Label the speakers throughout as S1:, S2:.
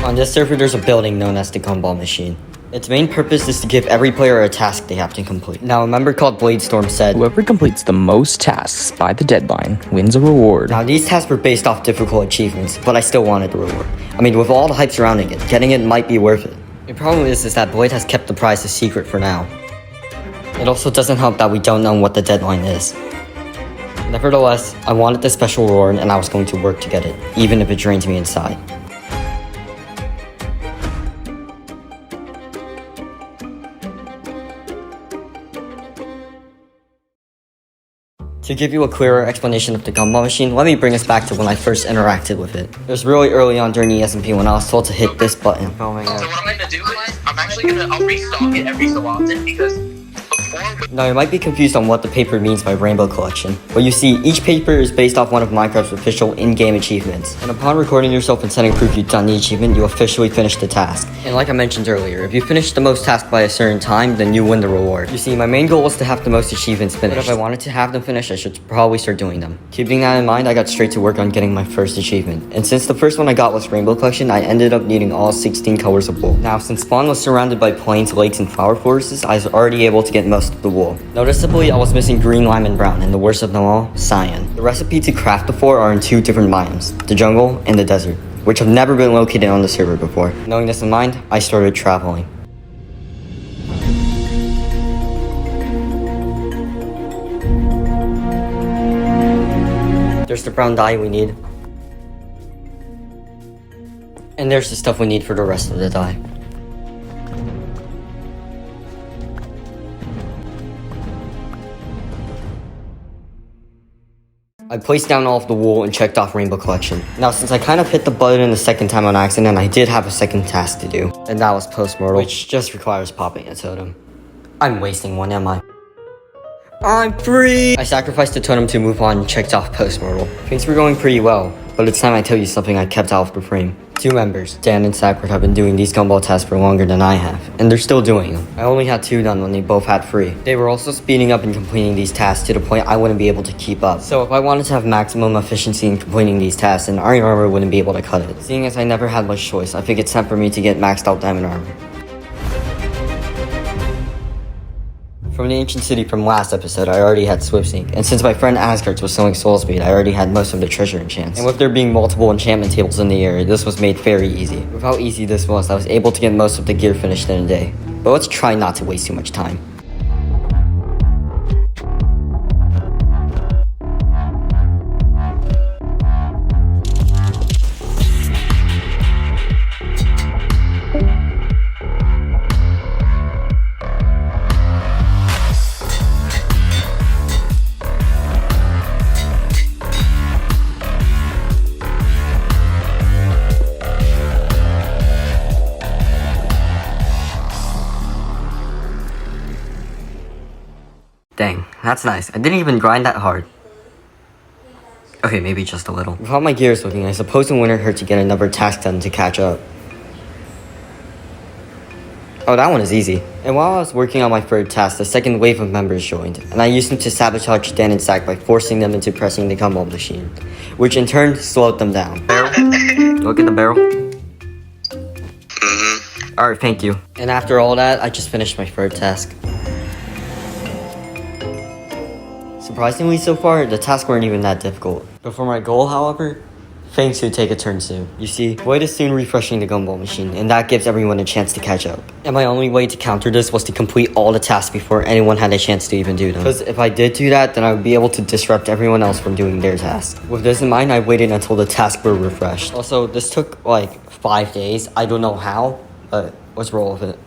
S1: On this server, there's a building known as the Gumball Machine. Its main purpose is to give every player a task they have to complete. Now, a member called Bladestorm said,
S2: "Whoever completes the most tasks by the deadline wins a reward."
S1: Now, these tasks were based off difficult achievements, but I still wanted the reward. I mean, with all the hype surrounding it, getting it might be worth it. The problem is that Blade has kept the prize a secret for now. It also doesn't help that we don't know what the deadline is. Nevertheless, I wanted the special reward and I was going to work to get it, even if it drains me inside. To give you a clearer explanation of the Gumball Machine, let me bring us back to when I first interacted with it. It was really early on during the SMP when I was told to hit this button.
S3: So what I'm gonna do is, I'll restock it every so often because
S1: Now, you might be confused on what the paper means by Rainbow Collection, but you see, each paper is based off one of Minecraft's official in-game achievements, and upon recording yourself and sending proof you've done the achievement, you officially finish the task. And like I mentioned earlier, if you finish the most tasks by a certain time, then you win the reward. You see, my main goal was to have the most achievements finished, but if I wanted to have them finished, I should probably start doing them. Keeping that in mind, I got straight to work on getting my first achievement, and since the first one I got was Rainbow Collection, I ended up needing all 16 colors of wool. Now, since spawn was surrounded by plains, lakes, and flower forests, I was already able to get most of the wool. Noticeably, I was missing green, lime, and brown, and the worst of them all, cyan. The recipe to craft the four are in two different biomes, the jungle and the desert, which have never been located on the server before. Knowing this in mind, I started traveling. There's the brown dye we need. And there's the stuff we need for the rest of the dye. I placed down all of the wool and checked off Rainbow Collection. Now, since I kind of hit the button the second time on accident, I did have a second task to do. And that was post-mortal, which just requires popping a totem. I'm wasting one, am I? I'm free! I sacrificed the totem to move on and checked off post-mortal. Things were going pretty well, but it's time I tell you something I kept out of the frame. Two members, Dan and Zacklord, have been doing these gumball tasks for longer than I have, and they're still doing them. I only had 2 done when they both had 3. They were also speeding up and completing these tasks to the point I wouldn't be able to keep up. So if I wanted to have maximum efficiency in completing these tasks, then Iron Armor wouldn't be able to cut it. Seeing as I never had much choice, I think it's time for me to get maxed out Diamond Armor. From the ancient city from last episode, I already had Swift Sync, and since my friend Asgardz was selling Soul Speed, I already had most of the treasure enchants. And with there being multiple enchantment tables in the area, this was made very easy. With how easy this was, I was able to get most of the gear finished in a day. But let's try not to waste too much time. Dang, that's nice. I didn't even grind that hard. Okay, maybe just a little. With how my gear is looking, I suppose it wouldn't hurt to get another task done to catch up. Oh, that one is easy. And while I was working on my third task, the second wave of members joined, and I used them to sabotage Dan and Zack by forcing them into pressing the Gumball Machine, which in turn slowed them down. Barrel? Look at the barrel. Alright, thank you. And after all that, I just finished my third task. Surprisingly so far, the tasks weren't even that difficult. But for my goal, however, things would take a turn soon. You see, Blade is soon refreshing the Gumball Machine, and that gives everyone a chance to catch up. And my only way to counter this was to complete all the tasks before anyone had a chance to even do them. Because if I did do that, then I would be able to disrupt everyone else from doing their tasks. With this in mind, I waited until the tasks were refreshed. Also, this took like 5 days. I don't know how, but let's roll with it.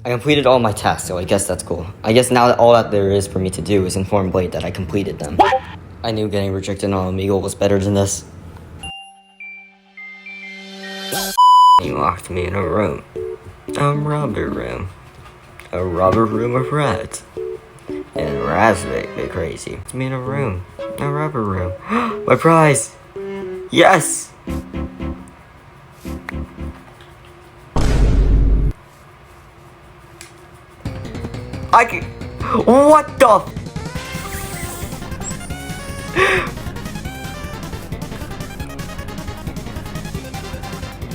S1: I completed all my tasks, so I guess that's cool. I guess now that all that there is for me to do is inform Blade that I completed them. What? I knew getting rejected on Omegle was better than this. You locked me in a room. A rubber room. A rubber room of rats. And rats make me crazy. It's me in a room. A rubber room. My prize! Yes! I can... What the f...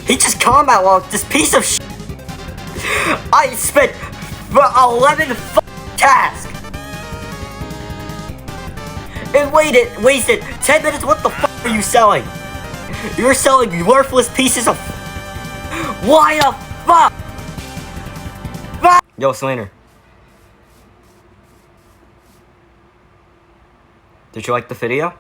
S1: He just combat locked this piece of sh**. I spent 11 tasks and wasted 10 minutes. What the f are you selling? You're selling worthless pieces of... Why the fuck? Yo, Slainer. Did you like the video?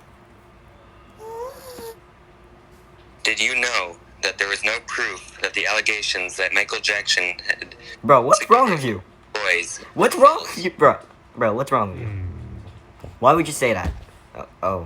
S4: Did you know that there was no proof that the allegations that Michael Jackson had...
S1: Bro, what's wrong with you?
S4: Boys.
S1: What's wrong with you? Bro, what's wrong with you? Why would you say that? Oh.